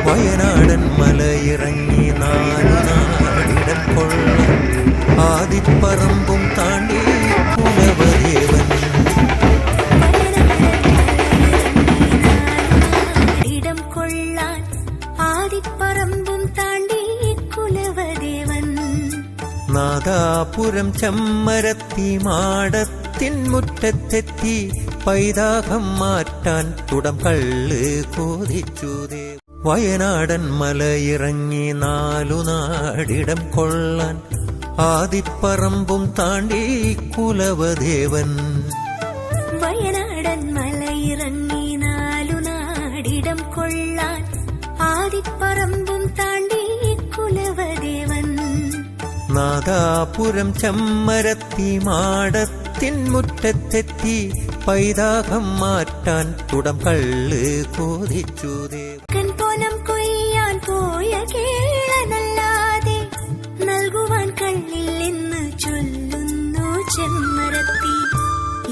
വയനാടൻ മലയിറങ്ങി നാലുനാടിടം കൊള്ളാൻ ആദിപ്പറമ്പും താണ്ടി കുലവദേവൻ. ഇടം കൊള്ളാൻ ആദിപ്പറമ്പും താണ്ടി കുലവദേവൻ. നാദാപുരം ചെമ്മരത്തി മാടത്തിൻ മുറ്റത്തെത്തി പൈതാകം മാറ്റാൻ തുടം കള്ള് കോതിച്ചുതേ. വയനാടൻ മലയിറങ്ങി നാലുനാടിടം കൊള്ളാൻ ആദിപ്പറമ്പും താണ്ടി കുലവദേവൻ. വയനാടൻ മലയിറങ്ങി നാലുനാടിടം കൊള്ളാൻ ആദിപ്പറമ്പും താണ്ടി കുലവദേവൻ. നാദാപുരം ചെമ്മരത്തി മാടത്തിൻ മുറ്റത്തെത്തി പൈതാകം മാറ്റാൻ തുടം കള്ള് കോതിച്ചുതേ. പൊനം കൊയ്യാൻ പോയ കേളനല്ലാതെ നൽകുവാൻ കണ്ണില്ലെന്ന് ചൊല്ലുന്നു ചെമ്മരത്തി.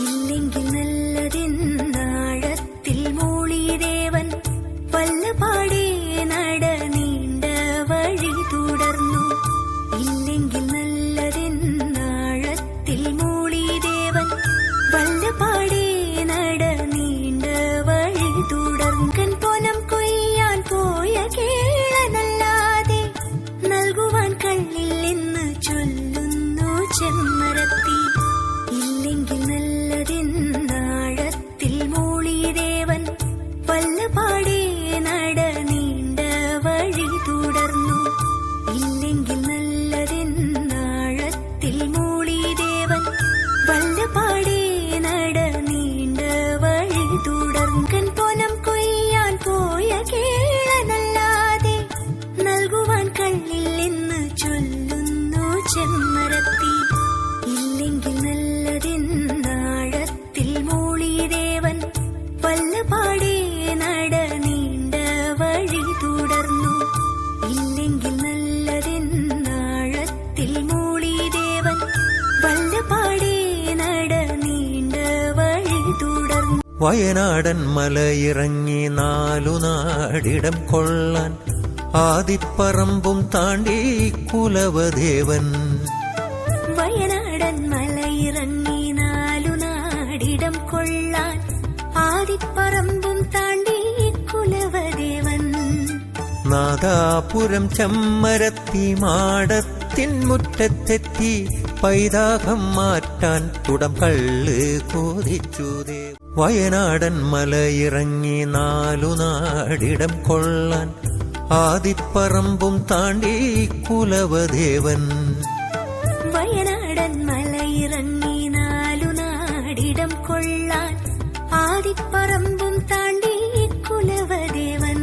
ഇല്ലെങ്കിൽ നല്ലതെന്നാഴത്തിൽ മൂളിദേവൻ വല്ലപാടേ നട നീണ്ട വഴി തുടർന്നു. ഇല്ലെങ്കിൽ നല്ലതെന്നാഴത്തിൽ മൂളിദേവൻ വല്ലപാടേ നട നീണ്ട വഴി തുടർന്നു. പൊനം കൊയ്യാൻ പോയ കേളനല്ലാതെ നൽകുവാൻ കണ്ണില്ലെന്ന് ചൊല്ലുന്നു ചെമ്മരത്തി. ഇല്ലെങ്കിൽ നല്ലതെന്നാഴത്തിൽ മൂളിദേവൻ വല്ലപാടേ നട നീണ്ട വഴി തുടർന്നു. ഇല്ലെങ്കിൽ നല്ലതെന്നാഴത്തിൽ മൂളിദേവൻ വല്ലപാടേ നട നീണ്ട വഴി തുടർന്നു. പൊനം കൊയ്യാൻ പോയ കേളനല്ലാതെ നൽകുവാൻ കണ്ണില്ലെന്ന് ചൊല്ലുന്നു ചെമ്മരത്തി. ഇല്ലെങ്കിൽ നല്ലതെന്നാഴത്തിൽ മൂളിദേവൻ വല്ലപാടേ നട നീണ്ട വഴി തുടർന്നു. ഇല്ലെങ്കിൽ നല്ലതെന്നാഴത്തിൽ മൂളിദേവൻ വല്ലപാടേ നട നീണ്ട വഴി തുടർന്നു. വയനാടൻ മലയിറങ്ങി നാലുനാടിടം കൊള്ളാൻ ആദിപ്പറമ്പും താണ്ടി കുലവദേവൻ. വയനാടൻ മലയിറങ്ങി നാലുനാടിടം കൊള്ളാൻ ആദിപ്പറമ്പും താണ്ടി കുലവദേവൻ. നാദാപുരം ചെമ്മരത്തി മാടത്തിൻ മുറ്റത്തെത്തി പൈതാകം മാറ്റാൻ തുടം കള്ള് കോതിച്ചുതേ. വയനാടൻ മലയിറങ്ങി നാലുനാടിടം കൊള്ളാൻ ആദിപ്പറമ്പും താണ്ടി കുലവദേവൻ. വയനാടൻ മലയിറങ്ങി നാലുനാടിടം കൊള്ളാൻ ആദിപ്പറമ്പും താണ്ടി കുലവദേവൻ.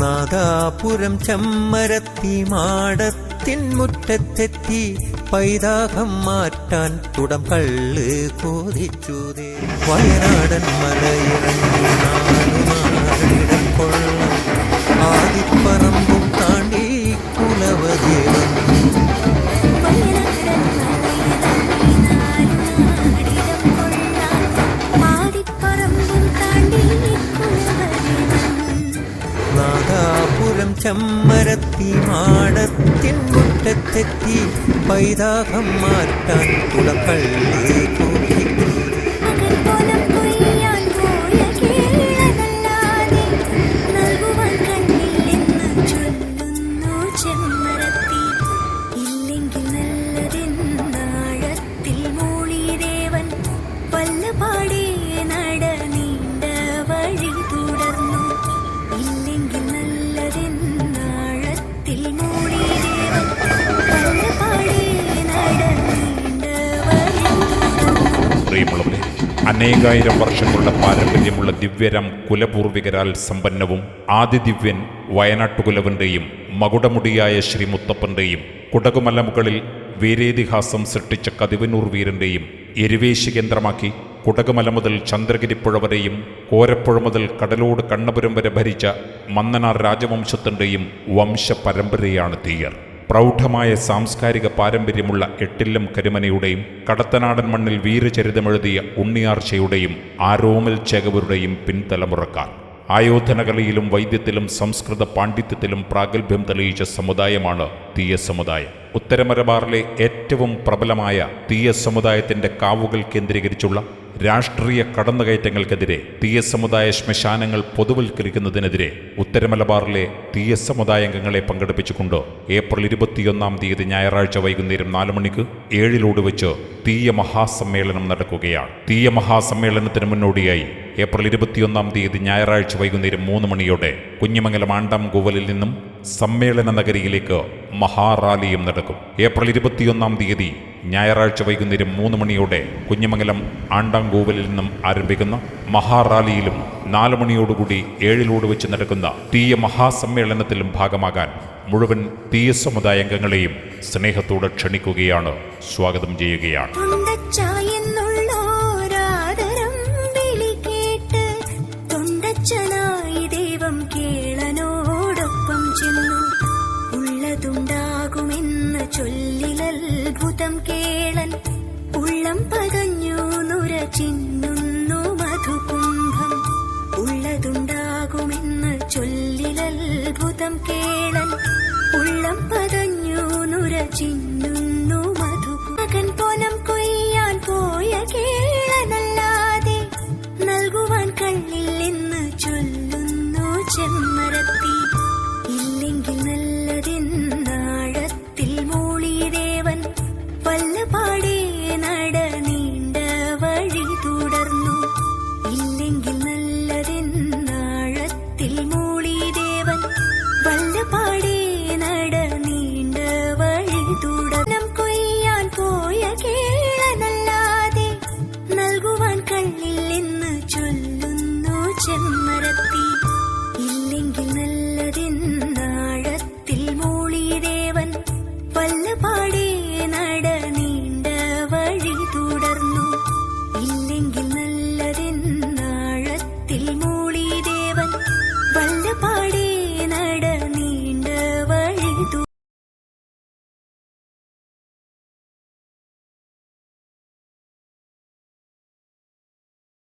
നാദാപുരം ചെമ്മരത്തി മാടത്തിൻ മുറ്റത്തെത്തി പൈതാകം മാറ്റാൻ തുടം കള്ള് കോതിച്ചുതേ. വയനാടൻ മലയിറങ്ങി നാലുനാടിടം കൊള്ളാൻ ആദിപ്പറമ്പും താണ്ടി കുലവദേവൻ. വയനാടൻ മലയിറങ്ങി നാലുനാടിടം കൊള്ളാൻ ആദിപ്പറമ്പും താണ്ടി കുലവദേവൻ. നാദാപുരം ചെമ്മരത്തി മാടത്തിൻ മുറ്റത്തെത്തി പൈതാകം മാറ്റാൻ തുടം കള്ള് കോതിച്ചുതേ. പൊനം കൊയ്യാൻ പോയ കേളനല്ലാതെ നൽകുവാൻ കണ്ണില്ലെന്ന് ചൊല്ലുന്നു ചെമ്മരത്തി. ഇല്ലെങ്കിൽ നല്ലതെന്നാഴത്തിൽ മൂളിദേവൻ വല്ലപാടേ നട നീണ്ട വഴി തുടർന്നു. ഇല്ലെങ്കിൽ നല്ലതെന്നാഴത്തിൽ മൂളിദേവൻ വല്ലപാടേ നട നീണ്ട വഴി തുടർന്നു. പ്രിയമുള്ളവരെ, അനേകായിരം വർഷങ്ങളുടെ പാരമ്പര്യമുള്ള ദിവ്യരം കുലപൂർവികരാൽ സമ്പന്നവും ആദിദിവ്യൻ വയനാട്ടുകുലവന്റെയും മകുടമുടിയായ ശ്രീ മുത്തപ്പന്റെയും കുടകുമലമുകളിൽ വീരേതിഹാസം സൃഷ്ടിച്ച കതിവനൂർ വീരന്റെയും എരുവേശി കേന്ദ്രമാക്കി കുടകുമല മുതൽ ചന്ദ്രഗിരിപ്പുഴ വരെയും കോരപ്പുഴ മുതൽ കടലോട് കണ്ണപുരം വരെ ഭരിച്ച മന്നനാർ രാജവംശത്തിൻ്റെയും വംശപരമ്പരയാണ് തീയർ. പ്രൗഢമായ സാംസ്കാരിക പാരമ്പര്യമുള്ള എട്ടില്ലം കരുമനയുടെയും കടത്തനാടൻ മണ്ണിൽ വീരചരിതമെഴുതിയ ഉണ്ണിയാർച്ചയുടെയും ആരോമൽ ചേകവരുടെയും പിൻതലമുറക്കാർ. ആയോധനകലയിലും വൈദ്യത്തിലും സംസ്കൃത പാണ്ഡിത്യത്തിലും പ്രാഗൽഭ്യം തെളിയിച്ച സമുദായമാണ് തീയ സമുദായം. ഉത്തരമലബാറിലെ ഏറ്റവും പ്രബലമായ തീയ സമുദായത്തിന്റെ കാവുകൾ കേന്ദ്രീകരിച്ചുള്ള രാഷ്ട്രീയ കടന്നുകയറ്റങ്ങൾക്കെതിരെ തീയ സമുദായ ശ്മശാനങ്ങൾ പൊതുവൽക്കരിക്കുന്നതിനെതിരെ ഉത്തരമലബാറിലെ തീയ സമുദായാംഗങ്ങളെ പങ്കെടുപ്പിച്ചുകൊണ്ട് ഏപ്രിൽ 21 ഞായറാഴ്ച വൈകുന്നേരം 4 മണിക്ക് ഏഴിലോട് വെച്ച് തീയ മഹാസമ്മേളനം നടക്കുകയാണ്. തീയ മഹാസമ്മേളനത്തിന് മുന്നോടിയായി ഏപ്രിൽ 21 ഞായറാഴ്ച വൈകുന്നേരം 3 മണിയോടെ കുഞ്ഞിമംഗലം ആണ്ടാംകൂവലിൽ നിന്നും സമ്മേളന നഗരിയിലേക്ക് മഹാറാലിയും നടക്കും. ഏപ്രിൽ 21 ഞായറാഴ്ച വൈകുന്നേരം 3 മണിയോടെ കുഞ്ഞിമംഗലം ആണ്ടാംകൂവലിൽ നിന്നും ആരംഭിക്കുന്ന മഹാറാലിയിലും 4 മണിയോടുകൂടി ഏഴിലോട് വെച്ച് നടക്കുന്ന തീയ മഹാസമ്മേളനത്തിലും ഭാഗമാകാൻ മുഴുവൻ തീയ സമുദായാംഗങ്ങളെയും സ്നേഹത്തോടെ ക്ഷണിക്കുകയാണ്, സ്വാഗതം ചെയ്യുകയാണ്. തൊണ്ടച്ചായെന്നുള്ളോരാദരം വിളി കേട്ട് തൊണ്ടച്ചനായി ദൈവം കേളനോടൊപ്പം ചെന്നു. ഉള്ളതുണ്ടാകുമെന്ന് ചൊല്ലിലത്ഭുതം കേളൻ ഉള്ളം പതഞ്ഞു നുര ചിന്നുന്നു മധുകുംഭം. ഉള്ളതുണ്ടാകുമെന്ന് ചൊല്ലിലത്ഭുതം കേളൻ ഉള്ളം പതഞ്ഞു നുര ചിന്നു